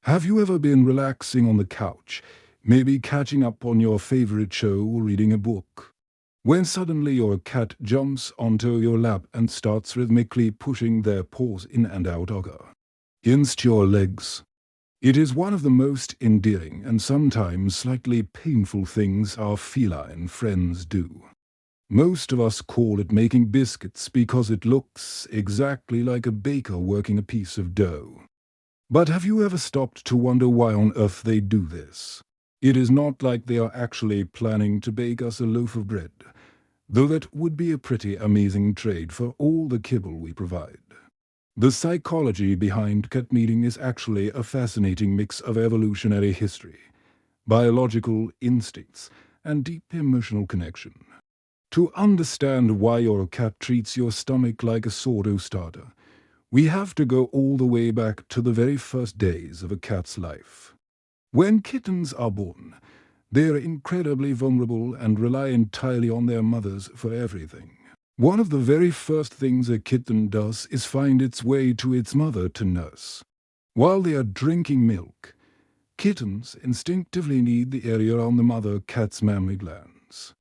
Have you ever been relaxing on the couch, maybe catching up on your favorite show or reading a book, when suddenly your cat jumps onto your lap and starts rhythmically pushing their paws in and out against your legs? It is one of the most endearing and sometimes slightly painful things our feline friends do. Most of us call it making biscuits because it looks exactly like a baker working a piece of dough. But have you ever stopped to wonder why on earth they do this? It is not like they are actually planning to bake us a loaf of bread, though that would be a pretty amazing trade for all the kibble we provide. The psychology behind cat kneading is actually a fascinating mix of evolutionary history, biological instincts, and deep emotional connection. To understand why your cat treats your stomach like a sourdough starter, we have to go all the way back to the very first days of a cat's life. When kittens are born, they are incredibly vulnerable and rely entirely on their mothers for everything. One of the very first things a kitten does is find its way to its mother to nurse. While they are drinking milk, kittens instinctively knead the area around the mother cat's mammary glands.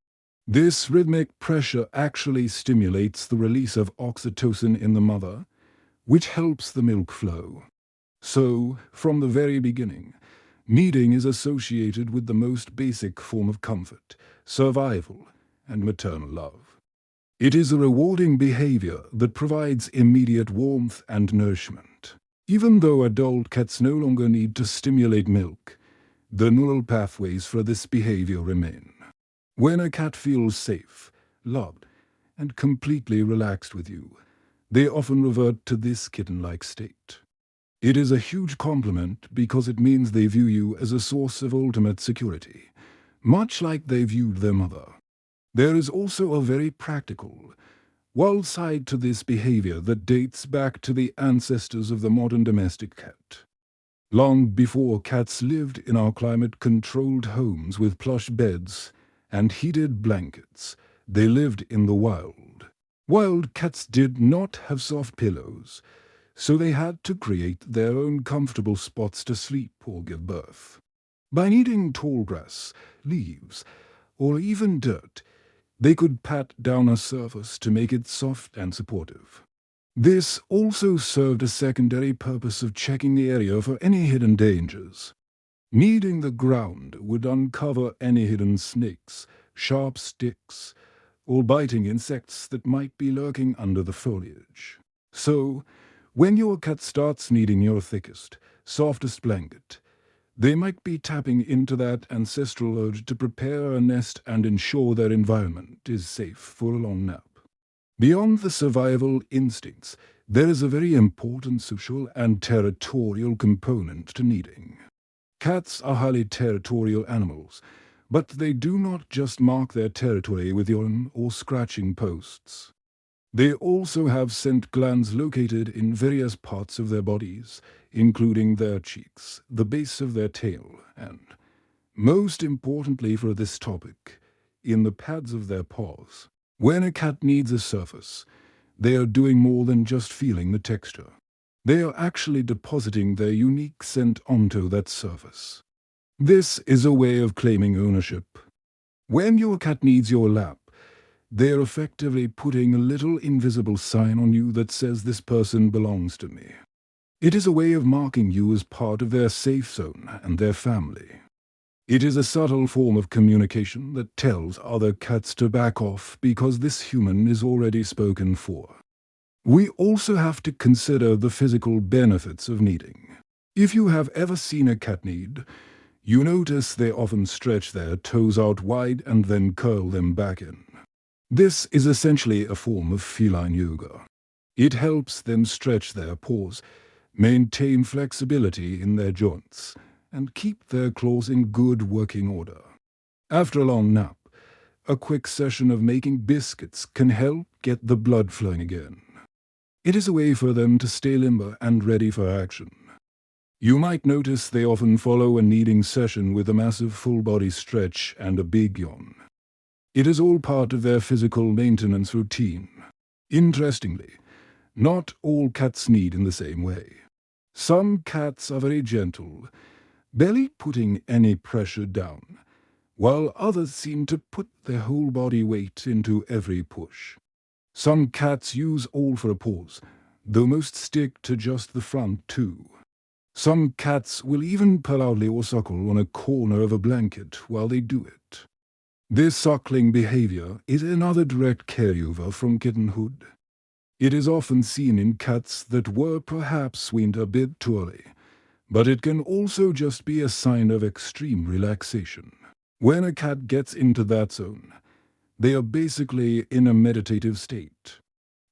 This rhythmic pressure actually stimulates the release of oxytocin in the mother, which helps the milk flow. So, from the very beginning, kneading is associated with the most basic form of comfort, survival, and maternal love. It is a rewarding behavior that provides immediate warmth and nourishment. Even though adult cats no longer need to stimulate milk, the neural pathways for this behavior remain. When a cat feels safe, loved, and completely relaxed with you, they often revert to this kitten-like state. It is a huge compliment because it means they view you as a source of ultimate security, much like they viewed their mother. There is also a very practical, wild side to this behavior that dates back to the ancestors of the modern domestic cat. Long before cats lived in our climate-controlled homes with plush beds and heated blankets, they lived in the wild. Wild cats did not have soft pillows, so they had to create their own comfortable spots to sleep or give birth. By kneading tall grass, leaves, or even dirt, they could pat down a surface to make it soft and supportive. This also served a secondary purpose of checking the area for any hidden dangers. Kneading the ground would uncover any hidden snakes, sharp sticks, or biting insects that might be lurking under the foliage. So, when your cat starts kneading your thickest, softest blanket, they might be tapping into that ancestral urge to prepare a nest and ensure their environment is safe for a long nap. Beyond the survival instincts, there is a very important social and territorial component to kneading. Cats are highly territorial animals, but they do not just mark their territory with urine or scratching posts. They also have scent glands located in various parts of their bodies, including their cheeks, the base of their tail, and, most importantly for this topic, in the pads of their paws. When a cat kneads a surface, they are doing more than just feeling the texture. They are actually depositing their unique scent onto that surface. This is a way of claiming ownership. When your cat kneads your lap, they are effectively putting a little invisible sign on you that says this person belongs to me. It is a way of marking you as part of their safe zone and their family. It is a subtle form of communication that tells other cats to back off because this human is already spoken for. We also have to consider the physical benefits of kneading. If you have ever seen a cat knead, you notice they often stretch their toes out wide and then curl them back in. This is essentially a form of feline yoga. It helps them stretch their paws, maintain flexibility in their joints, and keep their claws in good working order. After a long nap, a quick session of making biscuits can help get the blood flowing again. It is a way for them to stay limber and ready for action. You might notice they often follow a kneading session with a massive full-body stretch and a big yawn. It is all part of their physical maintenance routine. Interestingly, not all cats knead in the same way. Some cats are very gentle, barely putting any pressure down, while others seem to put their whole body weight into every push. Some cats use all four paws, though most stick to just the front two. Some cats will even purr loudly or suckle on a corner of a blanket while they do it. This suckling behavior is another direct carryover from kittenhood. It is often seen in cats that were perhaps weaned a bit too early, but it can also just be a sign of extreme relaxation. When a cat gets into that zone, they are basically in a meditative state.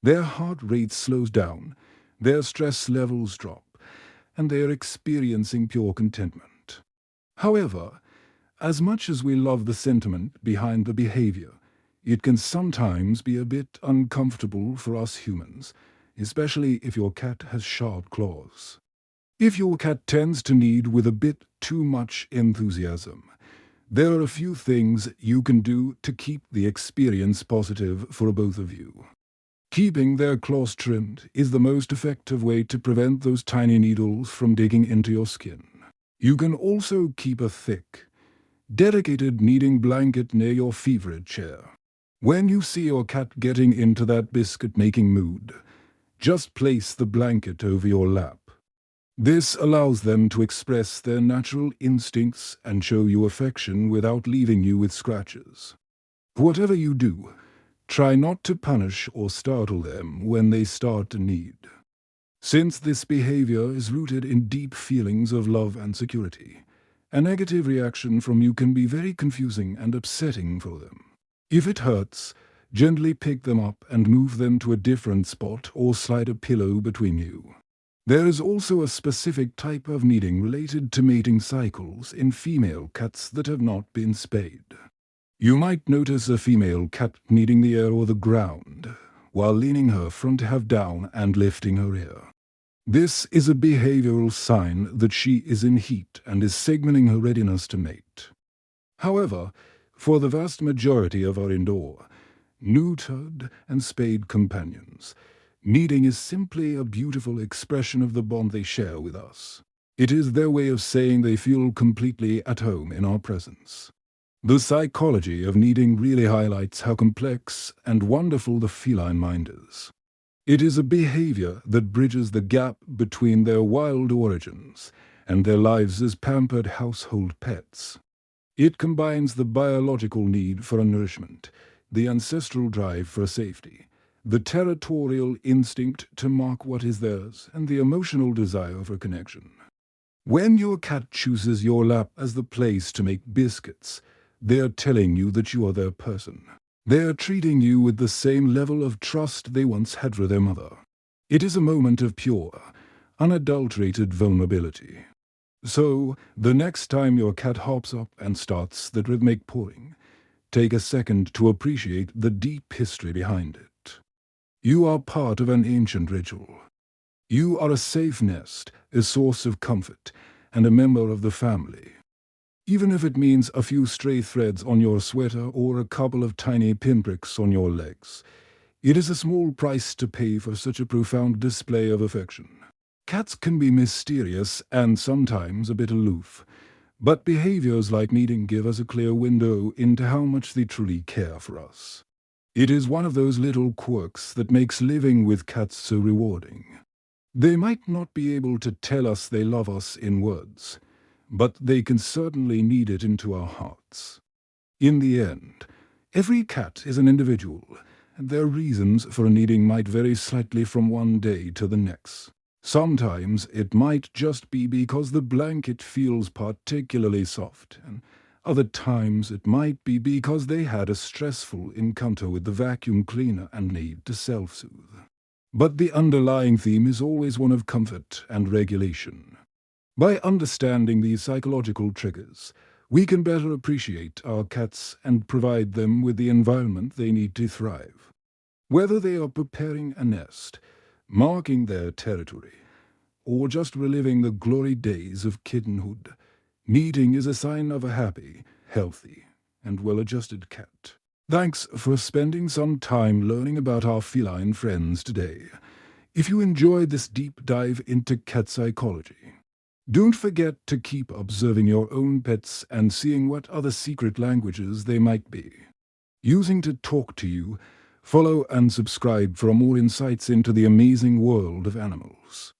Their heart rate slows down, their stress levels drop, and they are experiencing pure contentment. However, as much as we love the sentiment behind the behavior, it can sometimes be a bit uncomfortable for us humans, especially if your cat has sharp claws. If your cat tends to knead with a bit too much enthusiasm, there are a few things you can do to keep the experience positive for both of you. Keeping their claws trimmed is the most effective way to prevent those tiny needles from digging into your skin. You can also keep a thick, dedicated kneading blanket near your favorite chair. When you see your cat getting into that biscuit-making mood, just place the blanket over your lap. This allows them to express their natural instincts and show you affection without leaving you with scratches. Whatever you do, try not to punish or startle them when they start to knead. Since this behavior is rooted in deep feelings of love and security, a negative reaction from you can be very confusing and upsetting for them. If it hurts, gently pick them up and move them to a different spot or slide a pillow between you. There is also a specific type of kneading related to mating cycles in female cats that have not been spayed. You might notice a female cat kneading the air or the ground, while leaning her front half down and lifting her ear. This is a behavioral sign that she is in heat and is signaling her readiness to mate. However, for the vast majority of our indoor, neutered and spayed companions, kneading is simply a beautiful expression of the bond they share with us. It is their way of saying they feel completely at home in our presence. The psychology of kneading really highlights how complex and wonderful the feline mind is. It is a behavior that bridges the gap between their wild origins and their lives as pampered household pets. It combines the biological need for nourishment, the ancestral drive for safety, the territorial instinct to mark what is theirs, and the emotional desire for connection. When your cat chooses your lap as the place to make biscuits, they are telling you that you are their person. They are treating you with the same level of trust they once had for their mother. It is a moment of pure, unadulterated vulnerability. So, the next time your cat hops up and starts the rhythmic purring, take a second to appreciate the deep history behind it. You are part of an ancient ritual. You are a safe nest, a source of comfort, and a member of the family. Even if it means a few stray threads on your sweater or a couple of tiny pinpricks on your legs, it is a small price to pay for such a profound display of affection. Cats can be mysterious and sometimes a bit aloof, but behaviors like kneading give us a clear window into how much they truly care for us. It is one of those little quirks that makes living with cats so rewarding. They might not be able to tell us they love us in words, but they can certainly knead it into our hearts. In the end, every cat is an individual, and their reasons for kneading might vary slightly from one day to the next. Sometimes it might just be because the blanket feels particularly soft, and other times it might be because they had a stressful encounter with the vacuum cleaner and need to self-soothe. But the underlying theme is always one of comfort and regulation. By understanding these psychological triggers, we can better appreciate our cats and provide them with the environment they need to thrive. Whether they are preparing a nest, marking their territory, or just reliving the glory days of kittenhood, kneading is a sign of a happy, healthy, and well-adjusted cat. Thanks for spending some time learning about our feline friends today. If you enjoyed this deep dive into cat psychology, don't forget to keep observing your own pets and seeing what other secret languages they might be using to talk to you. Follow and subscribe for more insights into the amazing world of animals.